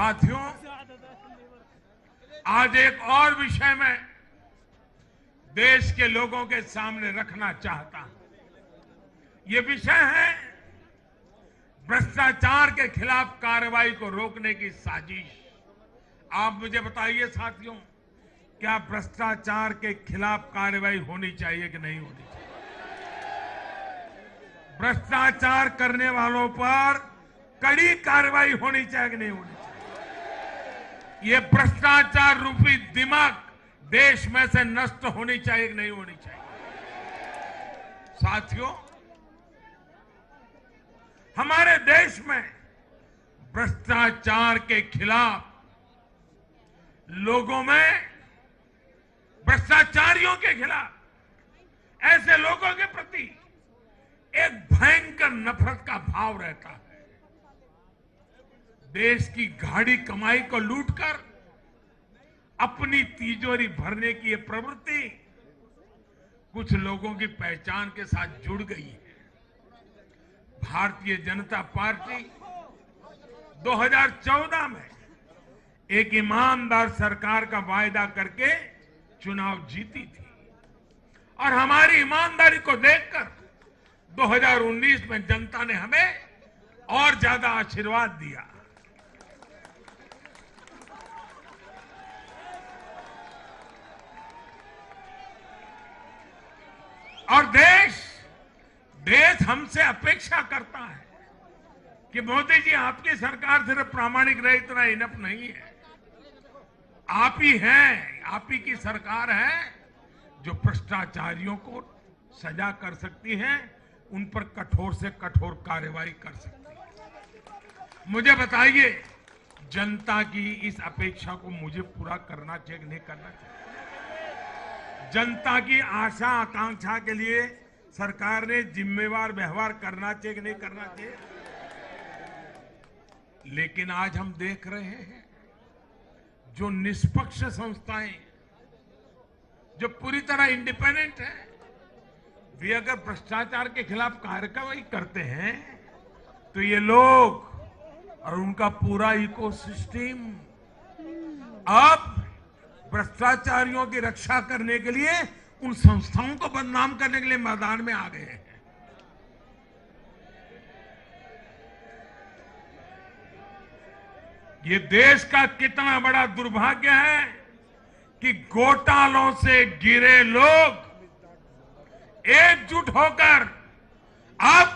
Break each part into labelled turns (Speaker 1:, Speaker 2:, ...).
Speaker 1: साथियों, आज एक और विषय में देश के लोगों के सामने रखना चाहता हूं। ये विषय है भ्रष्टाचार के खिलाफ कार्रवाई को रोकने की साजिश। आप मुझे बताइए साथियों, क्या भ्रष्टाचार के खिलाफ कार्रवाई होनी चाहिए कि नहीं होनी चाहिए? भ्रष्टाचार करने वालों पर कड़ी कार्रवाई होनी चाहिए कि नहीं होनी चाहिए? ये भ्रष्टाचार रूपी दिमाग देश में से नष्ट होनी चाहिए कि नहीं होनी चाहिए? साथियों, हमारे देश में भ्रष्टाचार के खिलाफ लोगों में, भ्रष्टाचारियों के खिलाफ, ऐसे लोगों के प्रति एक भयंकर नफरत का भाव रहता है। देश की गाढ़ी कमाई को लूटकर अपनी तिजोरी भरने की ये प्रवृत्ति कुछ लोगों की पहचान के साथ जुड़ गई है। भारतीय जनता पार्टी 2014 में एक ईमानदार सरकार का वायदा करके चुनाव जीती थी और हमारी ईमानदारी को देखकर 2019 में जनता ने हमें और ज्यादा आशीर्वाद दिया। और देश हमसे अपेक्षा करता है कि मोदी जी, आपकी सरकार सिर्फ प्रामाणिक रहे इतना इनफ नहीं है। आप ही हैं, आप ही की सरकार है जो भ्रष्टाचारियों को सजा कर सकती है, उन पर कठोर से कठोर कार्रवाई कर सकती है। मुझे बताइए, जनता की इस अपेक्षा को मुझे पूरा करना चाहिए कि नहीं करना चाहिए? जनता की आशा आकांक्षा के लिए सरकार ने जिम्मेवार व्यवहार करना चाहिए कि नहीं करना चाहिए? लेकिन आज हम देख रहे हैं जो निष्पक्ष संस्थाएं, जो पूरी तरह इंडिपेंडेंट है, वे अगर भ्रष्टाचार के खिलाफ कार्रवाई करते हैं तो ये लोग और उनका पूरा इकोसिस्टम अब भ्रष्टाचारियों की रक्षा करने के लिए, उन संस्थाओं को बदनाम करने के लिए मैदान में आ गए हैं। ये देश का कितना बड़ा दुर्भाग्य है कि घोटालों से घिरे लोग एकजुट होकर अब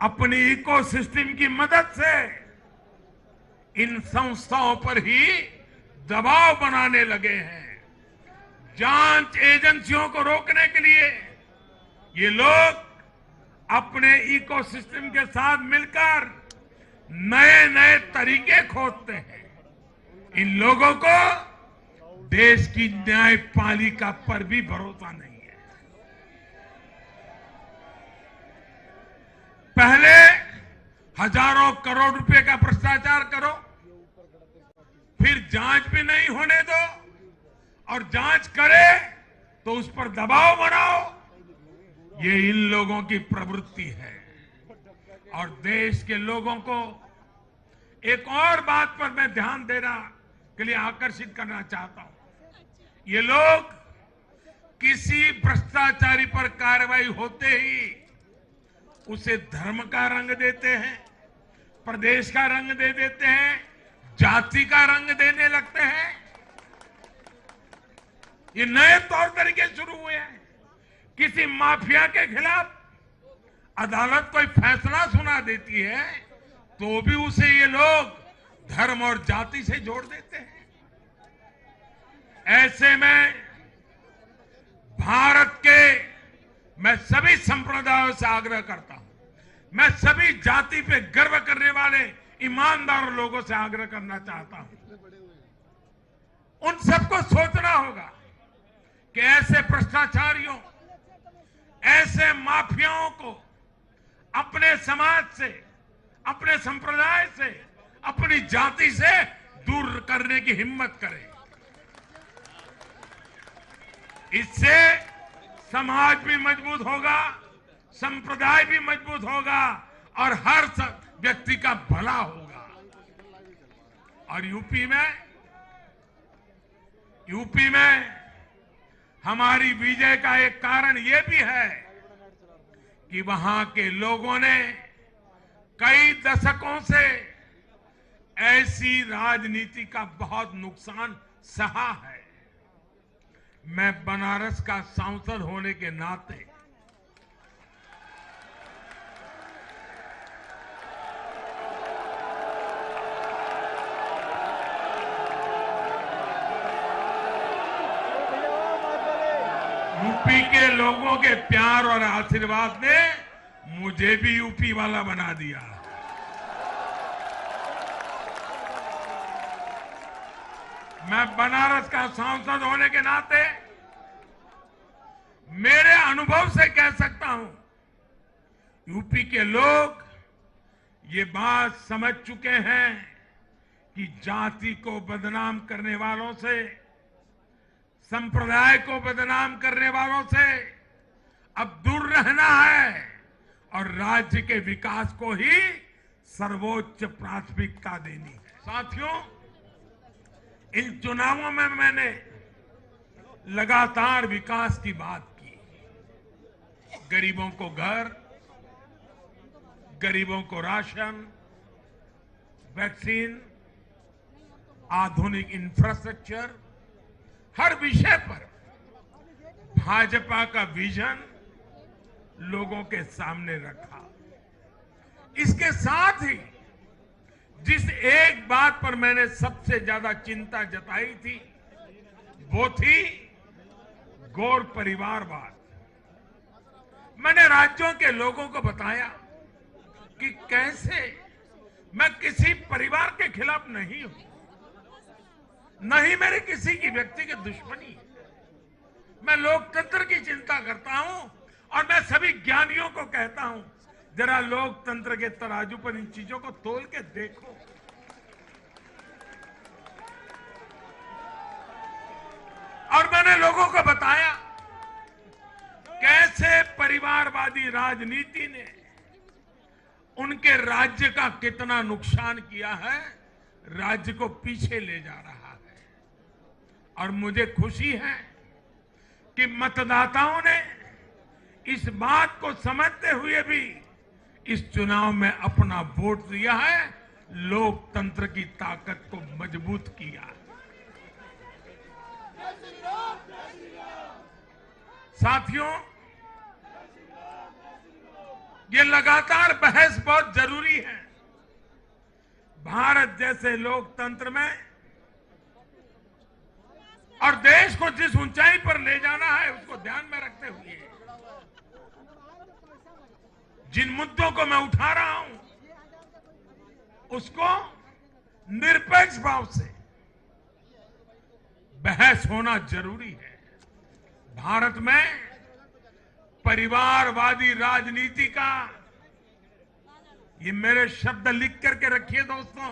Speaker 1: अपनी इकोसिस्टम की मदद से इन संस्थाओं पर ही दबाव बनाने लगे हैं। जांच एजेंसियों को रोकने के लिए ये लोग अपने इकोसिस्टम के साथ मिलकर नए नए तरीके खोजते हैं। इन लोगों को देश की न्यायपालिका पर भी भरोसा नहीं है। पहले हजारों करोड़ रुपए का भ्रष्टाचार करो, फिर जांच भी नहीं होने दो, और जांच करे तो उस पर दबाव बनाओ। ये इन लोगों की प्रवृत्ति है। और देश के लोगों को एक और बात पर मैं ध्यान देना के लिए आकर्षित करना चाहता हूं। ये लोग किसी भ्रष्टाचारी पर कार्रवाई होते ही उसे धर्म का रंग देते हैं, प्रदेश का रंग दे देते हैं, जाति का रंग देने लगते हैं। ये नए तौर तरीके शुरू हुए हैं। किसी माफिया के खिलाफ अदालत कोई फैसला सुना देती है तो भी उसे ये लोग धर्म और जाति से जोड़ देते हैं। ऐसे में भारत के मैं सभी संप्रदायों से आग्रह करता हूं, मैं सभी जाति पे गर्व करने वाले ईमानदार लोगों से आग्रह करना चाहता हूं, उन सबको सोचना होगा कि ऐसे भ्रष्टाचारियों, ऐसे माफियाओं को अपने समाज से, अपने संप्रदाय से, अपनी जाति से दूर करने की हिम्मत करें। इससे समाज भी मजबूत होगा, संप्रदाय भी मजबूत होगा और हर व्यक्ति का भला होगा। और यूपी में हमारी विजय का एक कारण यह भी है कि वहां के लोगों ने कई दशकों से ऐसी राजनीति का बहुत नुकसान सहा है। मैं बनारस का सांसद होने के नाते यूपी के लोगों के प्यार और आशीर्वाद ने मुझे भी यूपी वाला बना दिया। मैं बनारस का सांसद होने के नाते मेरे अनुभव से कह सकता हूं, यूपी के लोग ये बात समझ चुके हैं कि जाति को बदनाम करने वालों से, संप्रदाय को बदनाम करने वालों से अब दूर रहना है और राज्य के विकास को ही सर्वोच्च प्राथमिकता देनी है। साथियों, इन चुनावों में मैंने लगातार विकास की बात की। गरीबों को घर, गरीबों को राशन, वैक्सीन, आधुनिक इंफ्रास्ट्रक्चर, हर विषय पर भाजपा का विजन लोगों के सामने रखा। इसके साथ ही जिस एक बात पर मैंने सबसे ज्यादा चिंता जताई थी वो थी गौर परिवारवाद। मैंने राज्यों के लोगों को बताया कि कैसे मैं किसी परिवार के खिलाफ नहीं हूं, नहीं मेरे किसी की व्यक्तिगत दुश्मनी है। मैं लोकतंत्र की चिंता करता हूं और मैं सभी ज्ञानियों को कहता हूं, जरा लोकतंत्र के तराजू पर इन चीजों को तोल के देखो। और मैंने लोगों को बताया कैसे परिवारवादी राजनीति ने उनके राज्य का कितना नुकसान किया है, राज्य को पीछे ले जा रहा है। और मुझे खुशी है कि मतदाताओं ने इस बात को समझते हुए भी इस चुनाव में अपना वोट दिया है, लोकतंत्र की ताकत को मजबूत किया। साथियों, ये लगातार बहस बहुत जरूरी है। भारत जैसे लोकतंत्र में और देश को जिस ऊंचाई पर ले जाना है उसको ध्यान में रखते हुए जिन मुद्दों को मैं उठा रहा हूं उसको निरपेक्ष भाव से बहस होना जरूरी है। भारत में परिवारवादी राजनीति का, ये मेरे शब्द लिख करके रखिए दोस्तों,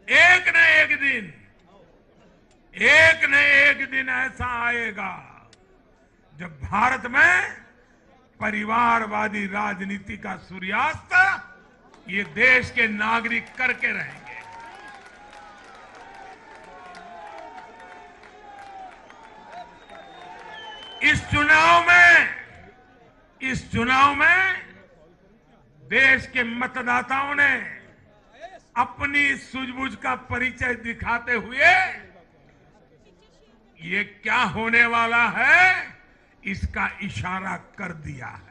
Speaker 1: एक न एक दिन ऐसा आएगा जब भारत में परिवारवादी राजनीति का सूर्यास्त ये देश के नागरिक करके रहेंगे। इस चुनाव में देश के मतदाताओं ने अपनी सूझबूझ का परिचय दिखाते हुए ये क्या होने वाला है इसका इशारा कर दिया है।